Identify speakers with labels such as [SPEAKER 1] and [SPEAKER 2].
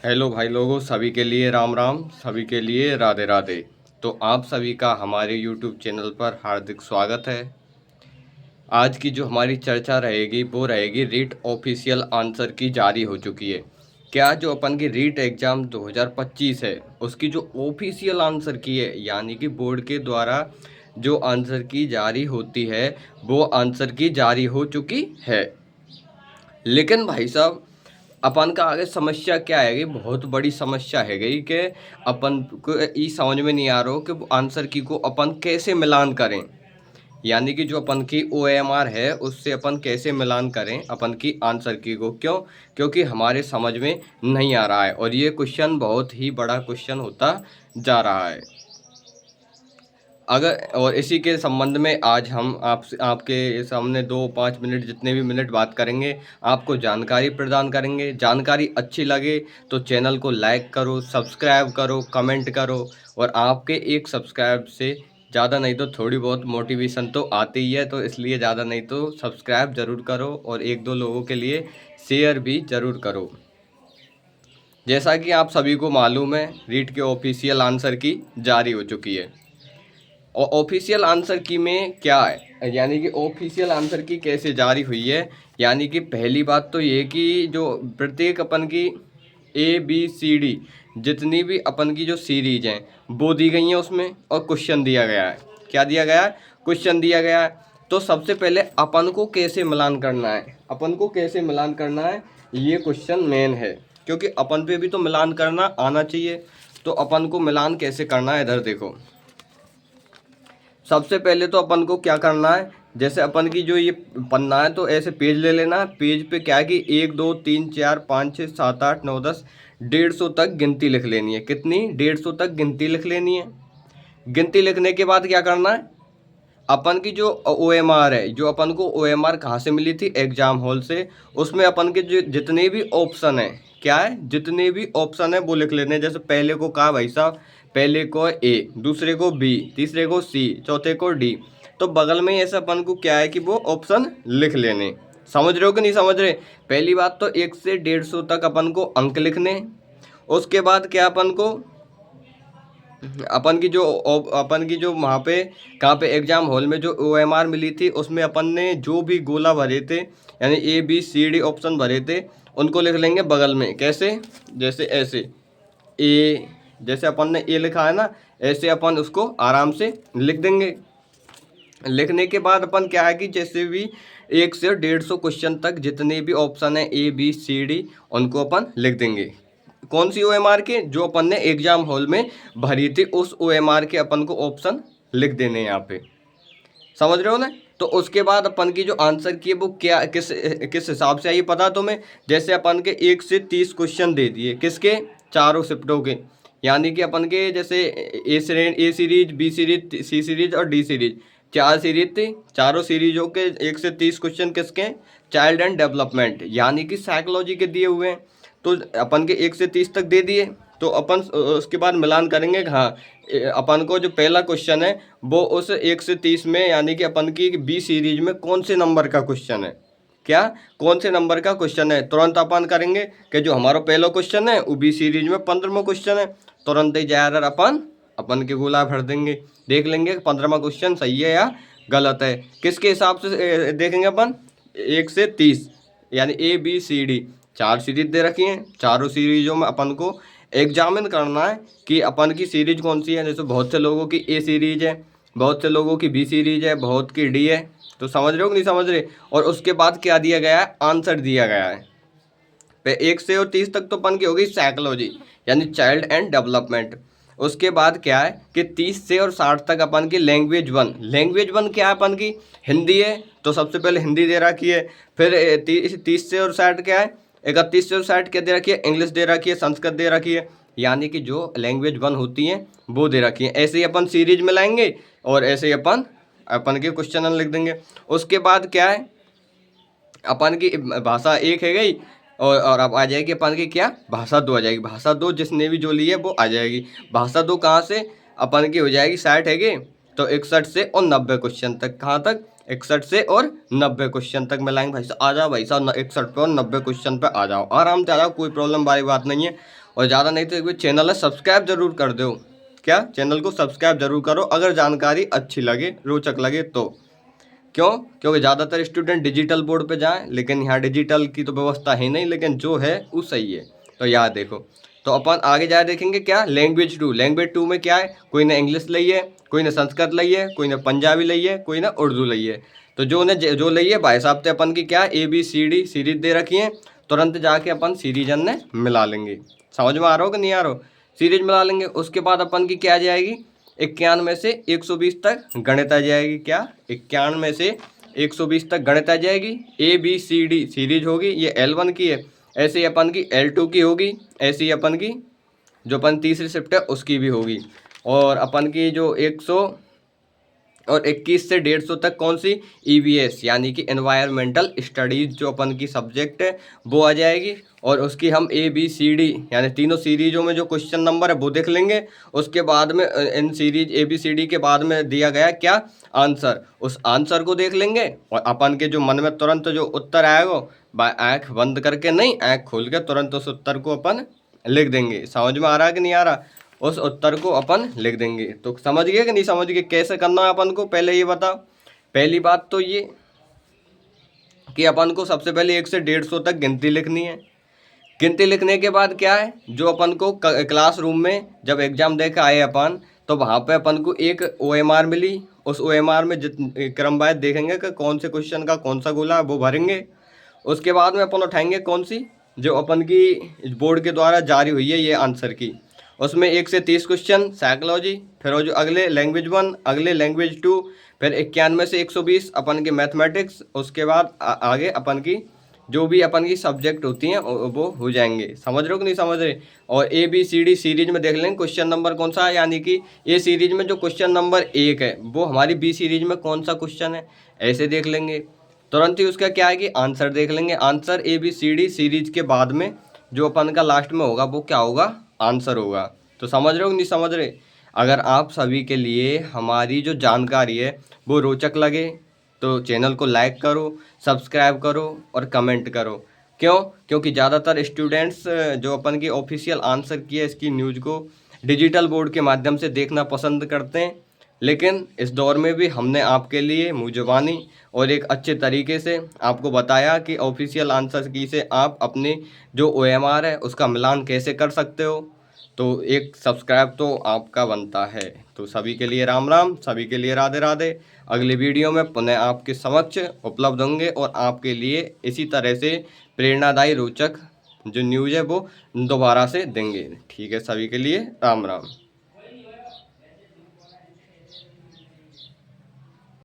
[SPEAKER 1] Hello भाई लोगों, सभी के लिए राम राम, सभी के लिए राधे राधे। तो आप सभी का हमारे यूट्यूब चैनल पर हार्दिक स्वागत है। आज की जो हमारी चर्चा रहेगी वो रहेगी रीट ऑफिशियल आंसर की जारी हो चुकी है। क्या जो अपन की रीट एग्ज़ाम 2025 है उसकी जो ऑफिशियल आंसर की है, यानी कि बोर्ड के द्वारा जो आंसर की जारी होती है वो आंसर की जारी हो चुकी है। लेकिन भाई साहब, अपन का आगे समस्या क्या है कि बहुत बड़ी समस्या है गई कि अपन को ये समझ में नहीं आ रहा हो कि वो आंसर की को अपन कैसे मिलान करें। यानी कि जो अपन की OMR है उससे अपन कैसे मिलान करें अपन की आंसर की को। क्यों? क्योंकि हमारे समझ में नहीं आ रहा है और ये क्वेश्चन बहुत ही बड़ा क्वेश्चन होता जा रहा है। अगर और इसी के संबंध में आज हम आपके सामने 2-5 मिनट जितने भी मिनट बात करेंगे, आपको जानकारी प्रदान करेंगे। जानकारी अच्छी लगे तो चैनल को लाइक करो, सब्सक्राइब करो, कमेंट करो। और आपके एक सब्सक्राइब से ज़्यादा नहीं तो थोड़ी बहुत मोटिवेशन तो आती ही है, तो इसलिए ज़्यादा नहीं तो सब्सक्राइब ज़रूर करो और 1-2 लोगों के लिए शेयर भी ज़रूर करो। जैसा कि आप सभी को मालूम है, रीट के ऑफिशियल आंसर की जारी हो चुकी है। और ऑफिशियल आंसर की में क्या है, यानी कि ऑफिशियल आंसर की कैसे जारी हुई है। यानी कि पहली बात तो ये कि जो प्रत्येक अपन की ABCD जितनी भी अपन की जो सीरीज हैं वो दी गई हैं उसमें, और क्वेश्चन दिया गया है। क्या दिया गया है? क्वेश्चन दिया गया है। तो सबसे पहले अपन को कैसे मिलान करना है, अपन को कैसे मिलान करना है, ये क्वेश्चन मेन है। क्योंकि अपन पे भी तो मिलान करना आना चाहिए। तो अपन को मिलान कैसे करना है, इधर देखो। सबसे पहले तो अपन को क्या करना है, जैसे अपन की जो ये पन्ना है तो ऐसे पेज ले लेना है। पेज पे क्या है कि 1 2 3 4 5 6 7 8 9 10 150 तक गिनती लिख लेनी है। कितनी? 150 तक गिनती लिख लेनी है। गिनती लिखने के बाद क्या करना है, अपन की जो OMR है, जो अपन को OMR कहाँ से मिली थी? एग्जाम हॉल से। उसमें अपन के जो जितने भी ऑप्शन है, क्या है, जितने भी ऑप्शन है वो लिख लेने हैं। जैसे पहले को कहा भाई साहब, पहले को A, दूसरे को B, तीसरे को C, चौथे को D। तो बगल में ऐसा अपन को क्या है कि वो ऑप्शन लिख लेने। समझ रहे हो कि नहीं समझ रहे? पहली बात तो 1 से 150 तक अपन को अंक लिखने। उसके बाद क्या अपन को अपन की जो वहाँ पे कहाँ पे एग्जाम हॉल में जो OMR मिली थी उसमें अपन ने जो भी गोला भरे थे, यानी ABCD ऑप्शन भरे थे, उनको लिख लेंगे बगल में। कैसे? जैसे ऐसे A, जैसे अपन ने A लिखा है ना, ऐसे अपन उसको आराम से लिख देंगे। लिखने के बाद अपन क्या है कि जैसे भी 1 से 150 क्वेश्चन तक जितने भी ऑप्शन है ABCD उनको अपन लिख देंगे। कौन सी OMR के? जो अपन ने एग्जाम हॉल में भरी थी उस OMR के अपन को ऑप्शन लिख देने हैं यहाँ पे। समझ रहे हो ना? तो उसके बाद अपन की जो आंसर की है वो क्या किस हिसाब से आई पता तुम्हें? जैसे अपन के 1 से 30 क्वेश्चन दे दिए, किसके? चारों शिफ्टों के। यानी कि अपन के जैसे A series, B series, C series और D सीरीज, 4 सीरीज थी। चारों सीरीजों के 1 से 30 क्वेश्चन किसके? चाइल्ड एंड डेवलपमेंट, यानी कि साइकोलॉजी के दिए हुए हैं। तो अपन के 1 से 30 तक दे दिए। तो अपन उसके बाद मिलान करेंगे। हाँ, अपन को जो पहला क्वेश्चन है वो उस 1 से 30 में, यानी कि अपन की B सीरीज में कौन से नंबर का क्वेश्चन है, क्या कौन से नंबर का क्वेश्चन है, तुरंत अपन करेंगे कि जो हमारा पहला क्वेश्चन है वो B सीरीज में 15वां क्वेश्चन है। तुरंत ही जाकर अपन के गोला भर देंगे। देख लेंगे 15वां क्वेश्चन सही है या गलत है। किसके हिसाब से देखेंगे अपन? 1 से 30, यानी ABCD 4 सीरीज दे रखी हैं। चारों सीरीजों में अपन को एग्जामिन करना है कि अपन की सीरीज कौन सी है। जैसे बहुत से लोगों की A सीरीज है, बहुत से लोगों की B सीरीज है, बहुत की D है। तो समझ रहे हो कि नहीं समझ रहे? और उसके बाद क्या दिया गया है? आंसर दिया गया है। 1 से और 30 तक तो अपन की होगी साइकोलॉजी, यानी चाइल्ड एंड डेवलपमेंट। उसके बाद क्या है कि 30 से और 60 तक अपन की लैंग्वेज 1। लैंग्वेज 1 क्या है अपन की? हिंदी है, तो सबसे पहले हिंदी दे रखी है। फिर 30 से और 60 क्या है? 31 से और 60 क्या दे रखी है? इंग्लिश दे रखी है, संस्कृत दे रखी है। यानी कि जो लैंग्वेज 1 होती हैं वो दे रखी है। ऐसे ही अपन सीरीज में लाएंगे और ऐसे ही अपन के क्वेश्चन लिख देंगे। उसके बाद क्या है, अपन की भाषा 1 है गई, और अब आ जाएगी अपन की क्या? भाषा 2 आ जाएगी। भाषा 2 जिसने भी जो ली है वो आ जाएगी। भाषा 2 कहाँ से? अपन की हो जाएगी 60 है गई, तो 61 से और 90 क्वेश्चन तक। कहाँ तक? 61 से और 90 क्वेश्चन तक मिलाएंगे। भाई साहब आ जाओ, भाई साहब 61 पे और 90 क्वेश्चन पे आ जाओ, आराम से आ जाओ, कोई प्रॉब्लम वाली बात नहीं है। और ज़्यादा नहीं तो एक बार चैनल है सब्सक्राइब जरूर कर दो। क्या, चैनल को सब्सक्राइब जरूर करो अगर जानकारी अच्छी लगे, रोचक लगे तो। क्यों? क्योंकि ज़्यादातर स्टूडेंट डिजिटल बोर्ड पे जाएं, लेकिन यहाँ डिजिटल की तो व्यवस्था है नहीं, लेकिन जो है वो सही है। तो यहाँ देखो, तो अपन आगे जाए देखेंगे क्या, लैंग्वेज 2। लैंग्वेज 2 में क्या है, कोई ने इंग्लिश लई है, कोई ने संस्कृत लई है, कोई ने पंजाबी लई है, कोई ने उर्दू लई है। तो जो लई है भाई साहब, तो अपन की क्या ABCD सीरीज दे रखी है, तुरंत जाके अपन सीरीजन ने मिला लेंगे। समझ में आ रहा हो कि नहीं आ रहा हो? सीरीज मिला लेंगे। उसके बाद अपन की क्या आ जाएगी, 91 से 120 तक गणित आ जाएगी। क्या, 91 से 120 तक गणित आ जाएगी। ABCD सीरीज होगी, ये L1 की है। ऐसे ही अपन की L2 की होगी, ऐसी ही अपन की जो अपन तीसरी शिफ्ट है उसकी भी होगी। और अपन की जो 121 से 150 तक कौन सी, EVS यानी कि एनवायरमेंटल स्टडीज जो अपन की सब्जेक्ट है वो आ जाएगी। और उसकी हम ABCD यानी तीनों सीरीजों में जो क्वेश्चन नंबर है वो देख लेंगे। उसके बाद में इन सीरीज ABCD के बाद में दिया गया क्या, आंसर, उस आंसर को देख लेंगे। और अपन के जो मन में तुरंत जो उत्तर आएगा, आँख बंद करके नहीं, आँख खोल के तुरंत उस उत्तर को अपन लिख देंगे। समझ में आ रहा है कि नहीं आ रहा? उस उत्तर को अपन लिख देंगे। तो समझ गए कि नहीं समझ गए कैसे करना है अपन को, पहले ये बताओ। पहली बात तो ये कि अपन को सबसे पहले 1 से 150 तक गिनती लिखनी है। गिनती लिखने के बाद क्या है, जो अपन को क्लासरूम में जब एग्जाम दे के आए अपन, तो वहाँ पे अपन को एक OMR मिली। उस OMR में क्रमवार देखेंगे कि कौन से क्वेश्चन का कौन सा गोला है वो भरेंगे। उसके बाद में अपन उठाएंगे कौन सी, जो अपन की बोर्ड के द्वारा जारी हुई है ये आंसर की। उसमें 1 से 30 क्वेश्चन साइकोलॉजी, फिर वो जो अगले लैंग्वेज 1, अगले लैंग्वेज 2, फिर 91 से 120 अपन के मैथमेटिक्स। उसके बाद आगे अपन की जो भी अपन की सब्जेक्ट होती हैं वो हो जाएंगे। समझ रहे हो कि नहीं समझ रहे? और ABCD सीरीज में देख लेंगे क्वेश्चन नंबर कौन सा है, यानी कि A सीरीज में जो क्वेश्चन नंबर 1 है वो हमारी B सीरीज में कौन सा क्वेश्चन है, ऐसे देख लेंगे। तुरंत ही उसका क्या है कि आंसर देख लेंगे। आंसर ABCD सीरीज के बाद में जो अपन का लास्ट में होगा वो क्या होगा, आंसर होगा। तो समझ रहे हो कि नहीं समझ रहे? अगर आप सभी के लिए हमारी जो जानकारी है वो रोचक लगे तो चैनल को लाइक करो, सब्सक्राइब करो और कमेंट करो। क्यों? क्योंकि ज़्यादातर स्टूडेंट्स जो अपन की ऑफिशियल आंसर की है इसकी न्यूज़ को डिजिटल बोर्ड के माध्यम से देखना पसंद करते हैं। लेकिन इस दौर में भी हमने आपके लिए मुँह ज़ुबानी और एक अच्छे तरीके से आपको बताया कि ऑफिशियल आंसर की से आप अपने जो OMR है उसका मिलान कैसे कर सकते हो। तो एक सब्सक्राइब तो आपका बनता है। तो सभी के लिए राम राम, सभी के लिए राधे राधे। अगली वीडियो में पुनः आपके समक्ष उपलब्ध होंगे और आपके लिए इसी तरह से प्रेरणादायी रोचक जो न्यूज़ है वो दोबारा से देंगे। ठीक है, सभी के लिए राम राम।